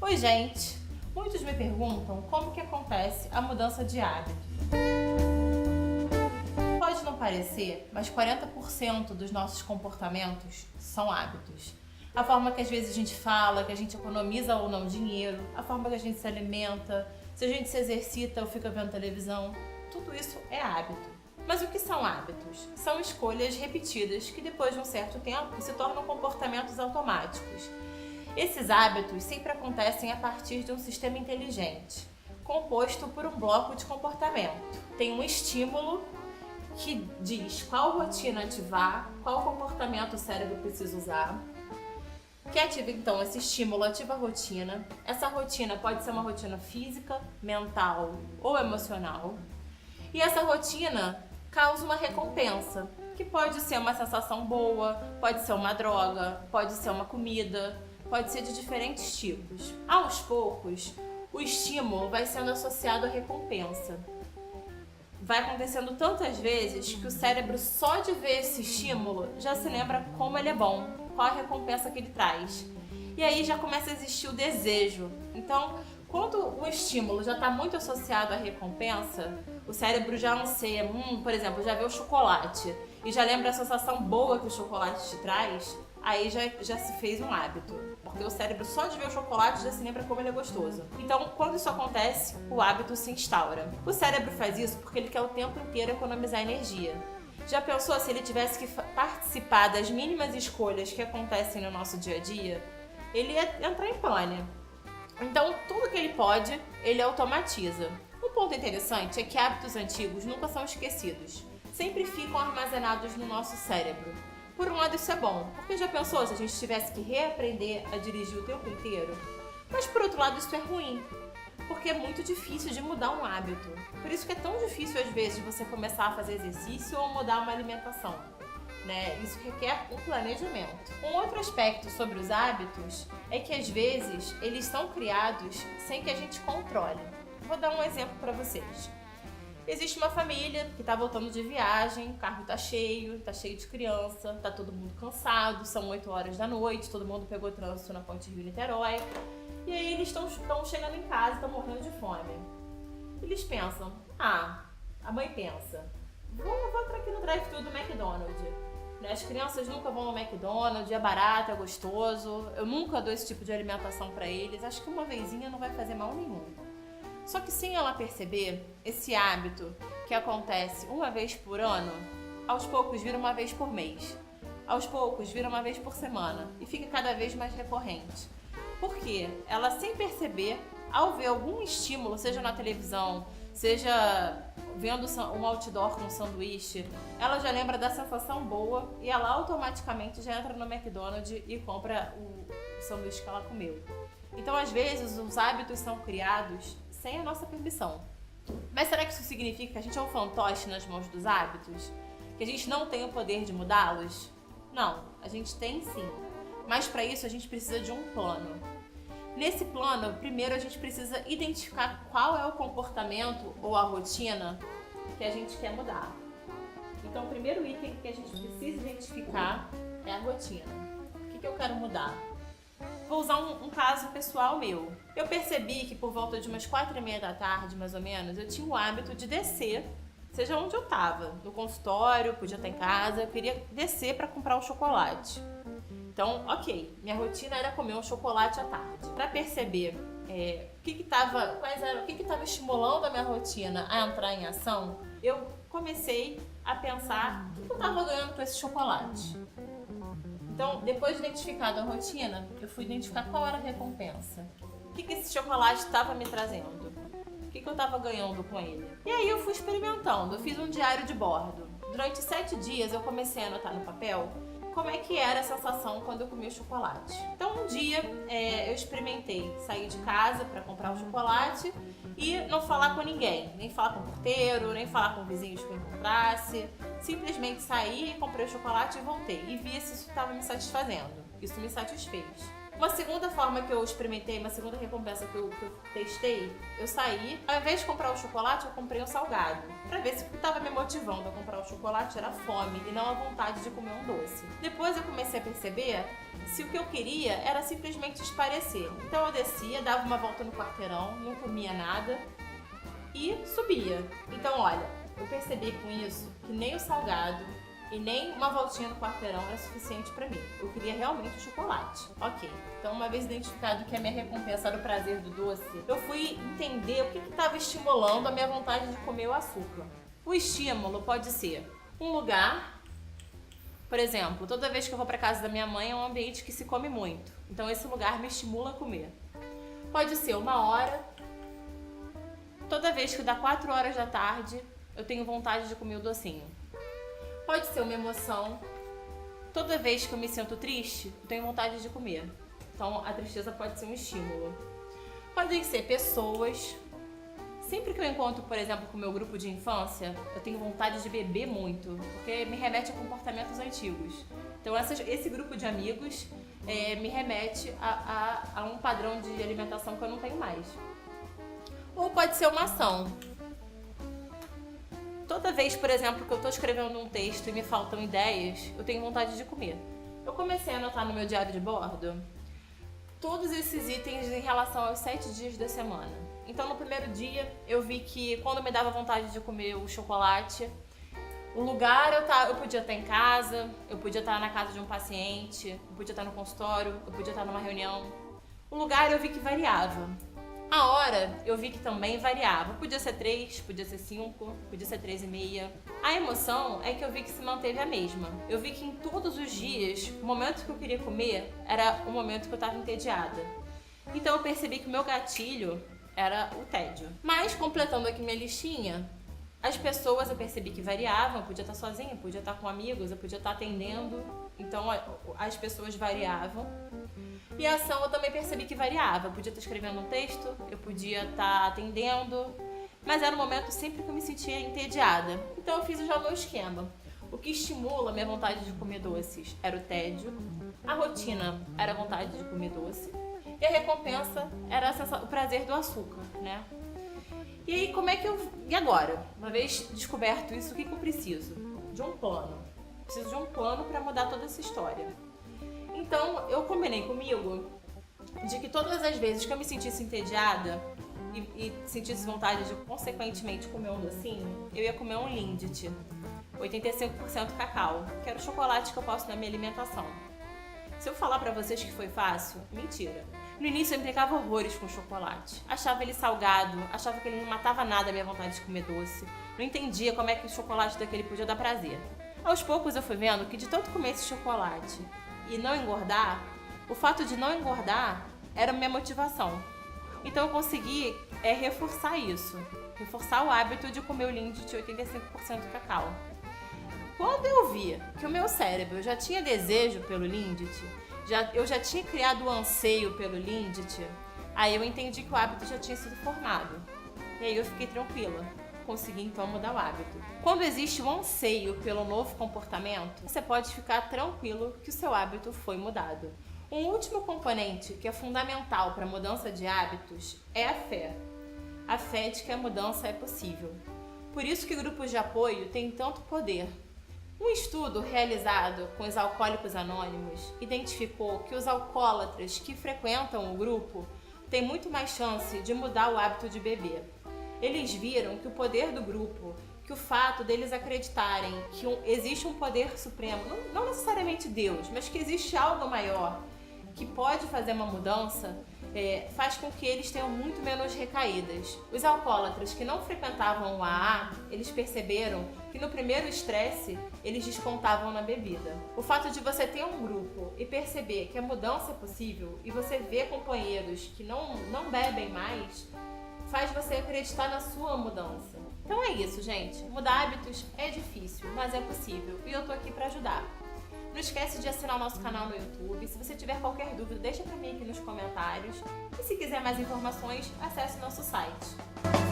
Oi, gente! Muitos me perguntam como que acontece a mudança de hábito. Pode não parecer, mas 40% dos nossos comportamentos são hábitos. A forma que às vezes a gente fala, que a gente economiza ou não dinheiro, a forma que a gente se alimenta, se a gente se exercita ou fica vendo televisão, tudo isso é hábito. Mas o que são hábitos? São escolhas repetidas que depois de um certo tempo se tornam comportamentos automáticos. Esses hábitos sempre acontecem a partir de um sistema inteligente, composto por um bloco de comportamento. Tem um estímulo que diz qual rotina ativar, qual comportamento o cérebro precisa usar, que ativa então esse estímulo, ativa a rotina. Essa rotina pode ser uma rotina física, mental ou emocional. E essa rotina causa uma recompensa, que pode ser uma sensação boa, pode ser uma droga, pode ser uma comida, pode ser de diferentes tipos. Aos poucos, o estímulo vai sendo associado à recompensa. Vai acontecendo tantas vezes que o cérebro, só de ver esse estímulo, já se lembra como ele é bom, qual a recompensa que ele traz. E aí já começa a existir o desejo. Então, quando o estímulo já está muito associado à recompensa, o cérebro já anseia, por exemplo, já vê o chocolate e já lembra a sensação boa que o chocolate te traz, aí já se fez um hábito. Porque o cérebro, só de ver o chocolate, já se lembra como ele é gostoso. Então, quando isso acontece, o hábito se instaura. O cérebro faz isso porque ele quer o tempo inteiro economizar energia. Já pensou se ele tivesse que participar das mínimas escolhas que acontecem no nosso dia a dia? Ele ia entrar em pane. Então, tudo que ele pode, ele automatiza. Um ponto interessante é que hábitos antigos nunca são esquecidos. Sempre ficam armazenados no nosso cérebro. Por um lado, isso é bom, porque já pensou se a gente tivesse que reaprender a dirigir o tempo inteiro? Mas por outro lado, isso é ruim, porque é muito difícil de mudar um hábito. Por isso que é tão difícil, às vezes, você começar a fazer exercício ou mudar uma alimentação. Isso requer um planejamento. Um outro aspecto sobre os hábitos é que, às vezes, eles são criados sem que a gente controle. Vou dar um exemplo para vocês. Existe uma família que está voltando de viagem, o carro está cheio de criança, está todo mundo cansado, são 8 horas da noite, todo mundo pegou trânsito na Ponte Rio-Niterói. E aí eles estão chegando em casa, estão morrendo de fome. Eles pensam, a mãe pensa, vou entrar aqui no drive-thru do McDonald's. As crianças nunca vão ao McDonald's, é barato, é gostoso, eu nunca dou esse tipo de alimentação para eles, acho que uma vezinha não vai fazer mal nenhum. Só que sem ela perceber, esse hábito que acontece uma vez por ano, aos poucos vira uma vez por mês. Aos poucos vira uma vez por semana e fica cada vez mais recorrente. Por quê? Ela, sem perceber, ao ver algum estímulo, seja na televisão, seja vendo um outdoor com um sanduíche, ela já lembra da sensação boa e ela automaticamente já entra no McDonald's e compra o sanduíche que ela comeu. Então, às vezes, os hábitos são criados sem a nossa permissão. Mas será que isso significa que a gente é um fantoche nas mãos dos hábitos? Que a gente não tem o poder de mudá-los? Não, a gente tem sim. Mas para isso a gente precisa de um plano. Nesse plano, primeiro a gente precisa identificar qual é o comportamento ou a rotina que a gente quer mudar. Então, o primeiro item que a gente precisa identificar é a rotina. O que eu quero mudar? Vou usar um caso pessoal meu. Eu percebi que por volta de umas 4h30 da tarde, mais ou menos, eu tinha o hábito de descer, seja onde eu estava, no consultório, podia estar em casa, eu queria descer para comprar um chocolate. Então, ok, minha rotina era comer um chocolate à tarde. Para perceber o que estava estimulando a minha rotina a entrar em ação, eu comecei a pensar o que eu estava ganhando com esse chocolate. Então, depois de identificada a rotina, eu fui identificar qual era a recompensa. O que esse chocolate estava me trazendo? O que eu estava ganhando com ele? E aí eu fui experimentando, eu fiz um diário de bordo. Durante 7 dias eu comecei a anotar no papel como é que era a sensação quando eu comia o chocolate. Então um dia eu experimentei sair de casa para comprar o chocolate e não falar com ninguém, nem falar com o porteiro, nem falar com vizinhos que eu encontrasse. Simplesmente saí e comprei o chocolate e voltei. E vi se isso estava me satisfazendo. Isso me satisfez. Uma segunda forma que eu experimentei, uma segunda recompensa que eu testei, eu saí, ao invés de comprar o chocolate, eu comprei um salgado. Pra ver se o que estava me motivando a comprar o chocolate era a fome e não a vontade de comer um doce. Depois eu comecei a perceber se o que eu queria era simplesmente esparecer. Então eu descia, dava uma volta no quarteirão, não comia nada e subia. Então olha, eu percebi com isso que nem o salgado e nem uma voltinha no quarteirão era suficiente pra mim. Eu queria realmente o chocolate. Ok, então uma vez identificado que a minha recompensa era o prazer do doce, eu fui entender o que estava estimulando a minha vontade de comer o açúcar. O estímulo pode ser um lugar, por exemplo, toda vez que eu vou pra casa da minha mãe é um ambiente que se come muito. Então esse lugar me estimula a comer. Pode ser uma hora, toda vez que dá 4 horas da tarde, eu tenho vontade de comer o docinho. Pode ser uma emoção. Toda vez que eu me sinto triste, eu tenho vontade de comer. Então, a tristeza pode ser um estímulo. Podem ser pessoas. Sempre que eu encontro, por exemplo, com o meu grupo de infância, eu tenho vontade de beber muito, porque me remete a comportamentos antigos. Então, esse grupo de amigos me remete a um padrão de alimentação que eu não tenho mais. Ou pode ser uma ação. Toda vez, por exemplo, que eu estou escrevendo um texto e me faltam ideias, eu tenho vontade de comer. Eu comecei a anotar no meu diário de bordo todos esses itens em relação aos 7 dias da semana. Então, no primeiro dia, eu vi que quando me dava vontade de comer o chocolate, o lugar eu podia estar em casa, eu podia estar na casa de um paciente, eu podia estar no consultório, eu podia estar numa reunião. O lugar eu vi que variava. A hora eu vi que também variava. Podia ser 3, podia ser 5, podia ser 3:30. A emoção é que eu vi que se manteve a mesma. Eu vi que em todos os dias, o momento que eu queria comer era o momento que eu estava entediada. Então eu percebi que o meu gatilho era o tédio. Mas, completando aqui minha listinha, as pessoas eu percebi que variavam. Eu podia estar sozinha, podia estar com amigos, eu podia estar atendendo. Então as pessoas variavam. E a ação eu também percebi que variava. Eu podia estar escrevendo um texto, eu podia estar atendendo, mas era um momento sempre que eu me sentia entediada. Então eu fiz já o meu esquema. O que estimula a minha vontade de comer doces era o tédio, a rotina era a vontade de comer doce e a recompensa era o prazer do açúcar, né? E aí, como é que eu... E agora? Uma vez descoberto isso, o que eu preciso? De um plano. Preciso de um plano para mudar toda essa história. Então, eu combinei comigo de que todas as vezes que eu me sentisse entediada e sentisse vontade de, consequentemente, comer um docinho, eu ia comer um Lindt, 85% cacau, que era o chocolate que eu posso na minha alimentação. Se eu falar pra vocês que foi fácil, mentira. No início eu implicava horrores com chocolate. Achava ele salgado, achava que ele não matava nada a minha vontade de comer doce. Não entendia como é que o chocolate daquele podia dar prazer. Aos poucos eu fui vendo que de tanto comer esse chocolate e não engordar, o fato de não engordar era a minha motivação. Então eu consegui reforçar isso, reforçar o hábito de comer o Lindt de 85% cacau. Quando eu vi que o meu cérebro já tinha desejo pelo Lindt, eu já tinha criado o anseio pelo Lindt, aí eu entendi que o hábito já tinha sido formado. E aí eu fiquei tranquila. Consegui então mudar o hábito. Quando existe um anseio pelo novo comportamento, você pode ficar tranquilo que o seu hábito foi mudado. Um último componente que é fundamental para a mudança de hábitos é a fé. A fé de que a mudança é possível. Por isso que grupos de apoio têm tanto poder. Um estudo realizado com os alcoólicos anônimos identificou que os alcoólatras que frequentam o grupo têm muito mais chance de mudar o hábito de beber. Eles viram que o poder do grupo, que o fato deles acreditarem que existe um poder supremo, não necessariamente Deus, mas que existe algo maior que pode fazer uma mudança, faz com que eles tenham muito menos recaídas. Os alcoólatras que não frequentavam o AA, eles perceberam que no primeiro estresse, eles descontavam na bebida. O fato de você ter um grupo e perceber que a mudança é possível e você ver companheiros que não bebem mais, faz você acreditar na sua mudança. Então é isso, gente. Mudar hábitos é difícil, mas é possível. E eu tô aqui pra ajudar. Não esquece de assinar o nosso canal no YouTube. Se você tiver qualquer dúvida, deixa pra mim aqui nos comentários. E se quiser mais informações, acesse o nosso site.